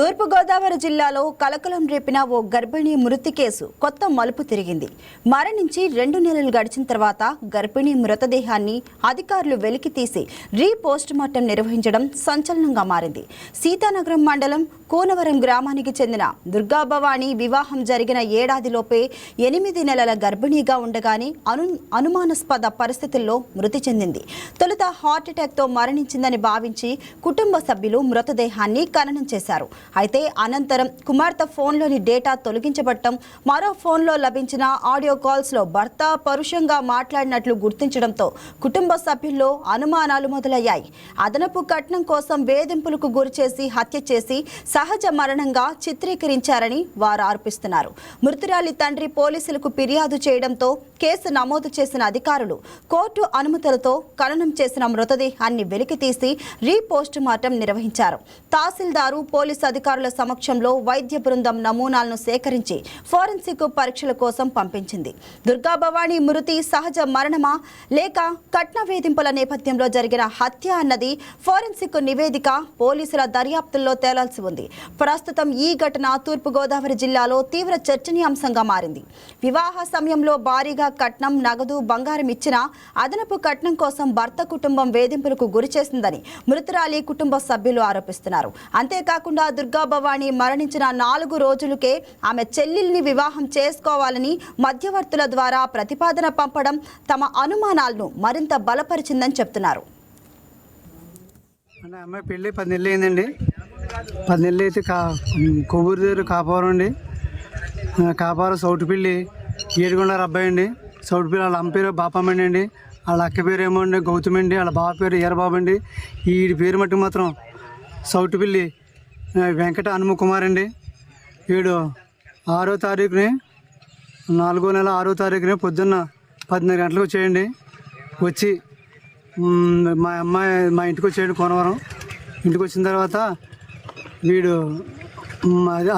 తూర్పుగోదావరి జిల్లాలో కలకలం రేపిన ఓ గర్భిణీ మృతి కేసు కొత్త మలుపు తిరిగింది. మరణించి 2 నెలలు గడిచిన తర్వాత గర్భిణీ మృతదేహాన్ని అధికారులు వెలికితీసి రీపోస్టుమార్టం నిర్వహించడం సంచలనంగా మారింది. సీతానగరం మండలం కోనవరం గ్రామానికి చెందిన దుర్గాభవాని వివాహం జరిగిన ఏడాదిలోపే 8 నెలల గర్భిణీగా ఉండగానే అనుమానాస్పద పరిస్థితుల్లో మృతి చెందింది. తొలుత హార్ట్అటాక్తో మరణించిందని భావించి కుటుంబ సభ్యులు మృతదేహాన్ని ఖననం చేశారు. అయితే అనంతరం కుమార్తె ఫోన్లోని డేటా తొలగించబడటం, మరో ఫోన్లో లభించిన ఆడియో కాల్స్లో భర్త పరుషంగా మాట్లాడినట్లు గుర్తించడంతో కుటుంబ సభ్యుల్లో అనుమానాలు మొదలయ్యాయి. అదనపు కట్నం కోసం వేధింపులకు గురిచేసి హత్య చేసి సహజ మరణంగా చిత్రీకరించారని వారు ఆరోపిస్తున్నారు. మృతురాలి తండ్రి పోలీసులకు ఫిర్యాదు చేయడంతో కేసు నమోదు చేసిన అధికారులు కోర్టు అనుమతులతో ఖననం చేసిన మృతదేహాన్ని వెలికితీసి రీపోస్టుమార్టం నిర్వహించారు. తహసీల్దారు పోలీసు అధికారుల సమక్షంలో వైద్య బృందం నమూనాలను సేకరించి ఫోరెన్సిక్ పరీక్షల కోసం పంపించింది. దుర్గాభవాని మృతి సహజ మరణమా లేక కట్న వేధింపుల నేపథ్యంలో జరిగిన హత్య అన్నది ఫోరెన్సిక్ నివేదిక పోలీసుల దర్యాప్తుల్లో తేలాల్సి ఉంది. ప్రస్తుతం ఈ ఘటన తూర్పుగోదావరి జిల్లాలో తీవ్ర చర్చనీయాంశంగా మారింది. వివాహ సమయంలో భారీగా కట్నం, నగదు, బంగారం ఇచ్చినా అదనపు కట్నం కోసం భర్త కుటుంబం వేధింపులకు గురి చేసిందని మృతురాలి కుటుంబ సభ్యులు ఆరోపిస్తున్నారు. అంతేకాకుండా దుర్గాభవాని మరణించిన 4 రోజులకే ఆమె చెల్లెల్ని వివాహం చేసుకోవాలని మధ్యవర్తుల ద్వారా ప్రతిపాదన పంపడం తమ అనుమానాలను మరింత బలపరిచిందని చెప్తున్నారు. అమ్మాయి పెళ్ళి 10 నెలలు అయిందండి. 10 నెలలు అయితే కొవ్వూరు దగ్గర కాపురం అండి. కాపురం సౌటుపిల్లి ఏడుగుండారు అబ్బాయి అండి. సౌటుపిల్లి వాళ్ళ అమ్మ పేరు బాపమ్మండి అండి. వాళ్ళ అక్క పేరు ఏమో అండి గౌతమ్ అండి. వాళ్ళ బాబు పేరు ఈరబాబు అండి. ఈ పేరు మట్టి మాత్రం సౌటుపిల్లి వెంకట హనుమ కుమార్ అండి. 6వ తారీఖుని 4వ నెల 6వ తారీఖుని పొద్దున్న 10:30 గంటలకు వచ్చేయండి. వచ్చి మా ఇంటికి వచ్చాడు కోనవరం. ఇంటికి వచ్చిన తర్వాత వీడు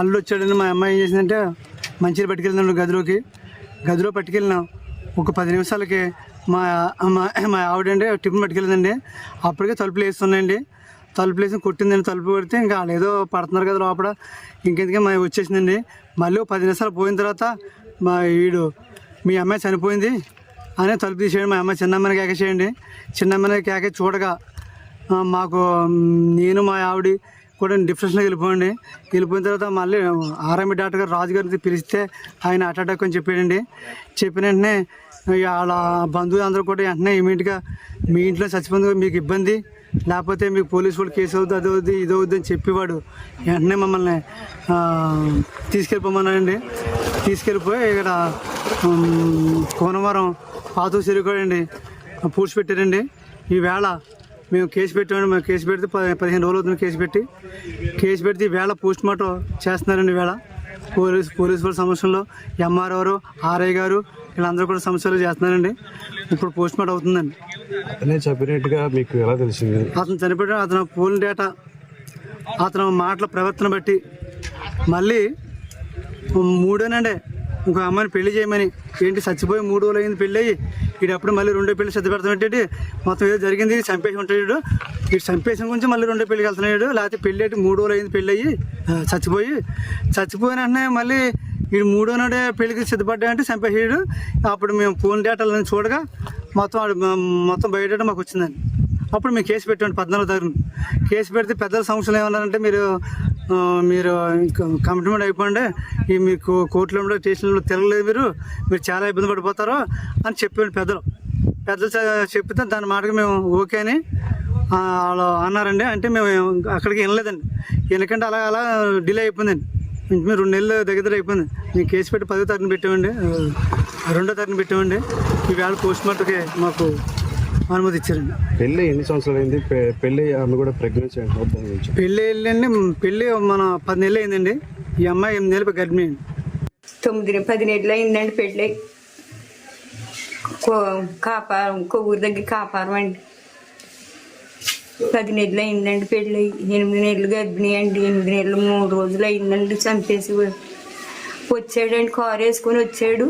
అల్లు వచ్చాడండి. మా అమ్మాయి ఏం చేసిందంటే మంచిగా పట్టుకెళ్ళినాడు గదిలో పట్టుకెళ్ళినాం. ఒక 10 నిమిషాలకి మా ఆవిడండి టిఫిన్ పట్టుకెళ్ళిందండి. అప్పటికే తలుపులు వేస్తున్నాయండి. తలుపులు వేసి కొట్టిందండి. తలుపు కొడితే ఇంకా వాళ్ళు ఏదో పడుతున్నారు కదా లోపల, ఇంకెందుకే మా వచ్చేసిందండి. మళ్ళీ 10 నిమిషాలు పోయిన తర్వాత మీ అమ్మాయి చనిపోయింది అని తలుపు తీసేయండి. మా అమ్మాయి చిన్నమ్మని కేక చేయండి. చిన్నమ్మని కేక చూడగా మాకు నేను మా ఆవిడ కూడా డిప్రెషన్లోకి వెళ్ళిపోయిన తర్వాత మళ్ళీ ఆర్ఎంపీ డాక్టర్ గారు రాజు గారిని పిలిస్తే ఆయన హార్ట్ అటాక్ అని చెప్పాడండి. చెప్పిన వెంటనే వాళ్ళ బంధువులు అందరూ కూడా వెంటనే ఇమీడియట్గా మీ ఇంట్లో చచ్చిపోయింది, మీకు ఇబ్బంది, లేకపోతే మీకు పోలీసు వాళ్ళు కేసు అవుతుంది, అది అవుద్ది ఇది అవుద్ది అని చెప్పేవాడు. వెంటనే మమ్మల్ని తీసుకెళ్ళిపోమన్నాడండి. తీసుకెళ్ళిపోయి ఇక్కడ కోనవరం పాతూ చెరుకోడండి పూడ్చిపెట్టారండి. ఈవేళ మేము కేసు పెట్టామండి. మేము కేసు పెడితే 15 రోజులు అవుతుంది కేసు పెడితే ఈవేళ పోస్ట్ మార్టం చేస్తున్నారండి. ఈవేళ పోలీసు వాళ్ళ సమస్యల్లో ఎంఆర్ఓ ఆర్ఐ గారు వీళ్ళందరూ కూడా సమస్యలు చేస్తున్నారండి. ఇప్పుడు పోస్ట్ మార్టం అవుతుందండి. అతనే చెప్పినట్టుగా మీకు ఎలా తెలిసింది? అతను చనిపోయాడు. అతను పోలిన డేటా, అతను మాటల ప్రవర్తన బట్టి మళ్ళీ 3 ఇంకో అమ్మాయిని పెళ్లి చేయమని ఏంటి చచ్చిపోయి 3 రోజులు అయింది పెళ్ళి అయ్యి వీడప్పుడు మళ్ళీ 2వ పెళ్లి సిద్ధ పెడతామంటే మొత్తం ఏదో జరిగింది చంపేసి ఉంటాడు. వీడు చంపేసిన గురించి మళ్ళీ 2వ పెళ్లికి వెళ్తున్నాడు. లేకపోతే పెళ్ళి అంటే 3 రోజులు అయింది పెళ్ళి అయ్యి చచ్చిపోయిన వెంటనే మళ్ళీ వీడు 3వ నాడే పెళ్లికి సిద్ధపడ్డాయంటే చంపేసాడు. అప్పుడు మేము ఫోన్ డేటాలను చూడగా మొత్తం బయట మాకు వచ్చిందండి. అప్పుడు మేము కేసు పెట్టామండి. 14వ తారీఖున కేసు పెడితే పెద్దల సమస్యలు ఏమన్నారంటే మీరు కమిట్మెంట్ అయిపోండి, మీకు కోర్టులో స్టేషన్లో తిరగలేదు, మీరు చాలా ఇబ్బంది పడిపోతారు అని చెప్పాడు పెద్దలు చెప్తే దాని మాటకి మేము ఓకే అని వాళ్ళు అన్నారండి. అంటే మేము అక్కడికి వినలేదండి. ఎందుకంటే అలా డిలే అయిపోయిందండి. మేము 2 నెలలు దగ్గర అయిపోయింది. మేము కేసు పెట్టి 10వ తారీఖున పెట్టామండి. 2వ తారీఖున పెట్టామండి. ఈవేళ పోస్ట్ మార్టంకి మాకు అనుమతి ఇచ్చారండి. పెళ్ళి ఎన్ని సంవత్సరాలు అయింది? పెళ్ళి ఆమె కూడా ప్రెగ్నెన్సీ పెళ్ళి మన 10 నెలలు అయిందండి. ఈ అమ్మాయి 8 నెలలు గర్భిణి అండి. 10 నెలలు అయిందండి పెళ్ళి. కొవ్వూరు దగ్గర కాపారం అండి. 10 నెలలు అయిందండి పెళ్ళి. 8 నెలలు గర్భిణి అండి. 8 నెలలు 3 రోజులు అయిందండి చంపేసి వచ్చాడండి. కారు వేసుకొని వచ్చాడు.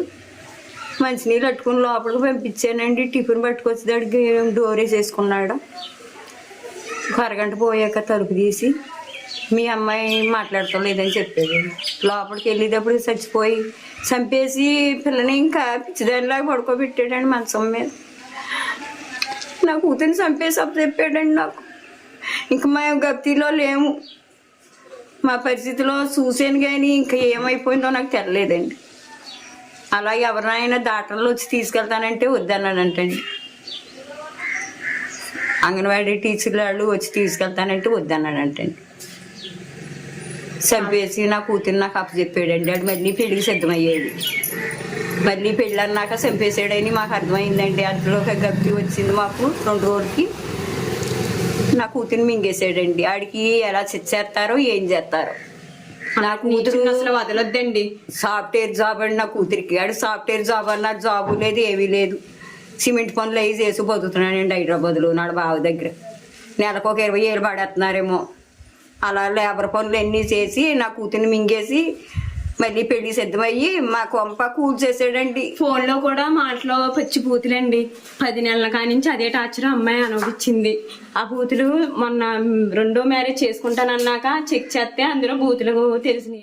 మంచినీళ్ళు పట్టుకుని లోపలికి పంపించానండి. Tiffin పట్టుకొచ్చేదాడికి door వేసేసుకున్నాడు. 1 అరగంట పోయాక తలుపు తీసి మీ అమ్మాయి మాట్లాడతలేదని చెప్పేది. లోపలికి వెళ్ళేటప్పుడు చచ్చిపోయి చంపేసి పిల్లని ఇంకా పిచ్చిదానిలాగా పడుకోబెట్టాడండి మంచం మీద. నా కూతురిని చంపేసి అప్పు చెప్పాడండి నాకు. ఇంక మేము గప్తిలో లేము. మా పరిస్థితిలో చూసాను కానీ ఇంకా ఏమైపోయిందో నాకు తెలియలేదండి. అలా ఎవరినైనా డాక్టర్లు వచ్చి తీసుకెళ్తానంటే వద్దన్నానంటండి. అంగన్వాడీ టీచర్లు వాళ్ళు వచ్చి తీసుకెళ్తానంటే వద్దన్నాడంటండి. చంపేసి నా కూతురు నాకు అప్పు చెప్పాడండి. అది మళ్ళీ పెళ్ళికి సిద్ధమయ్యేది. మళ్ళీ పెళ్ళి అన్నాక చంపేసాడని మాకు అర్థమైందండి. అందులో గప్తి వచ్చింది మాకు 2 రోజులకి. నా కూతురిని మింగేసాడండి. ఆడికి ఎలా చేస్తారో ఏం చేస్తారో. నా కూతురు అసలు వదలొద్దండి. సాఫ్ట్వేర్ జాబ్ అండి నా కూతురికి. ఆడు సాఫ్ట్వేర్ జాబ్ అన్న జాబు లేదు, ఏమీ లేదు. సిమెంట్ పనులు అవి చేసి బతుకుతున్నాడండి హైదరాబాద్లో నాడు బావ దగ్గర. నెలకు ఒక 20,000 పడేస్తున్నారేమో. అలా లేబర్ పనులు అన్నీ చేసి నా కూతురిని మింగేసి మళ్ళీ పెళ్లి సిద్ధమయ్యి మా కొంప కూల్చేసాడండి. ఫోన్లో కూడా మాటలో పచ్చి పూతులండి. 10 నెలల కానించి అదే టార్చర్ అమ్మాయి అనుభవించింది. ఆ బూతులు మొన్న 2వ మ్యారేజ్ చేసుకుంటానన్నాక చెక్ చేస్తే అందులో బూతులు తెలిసినాయి.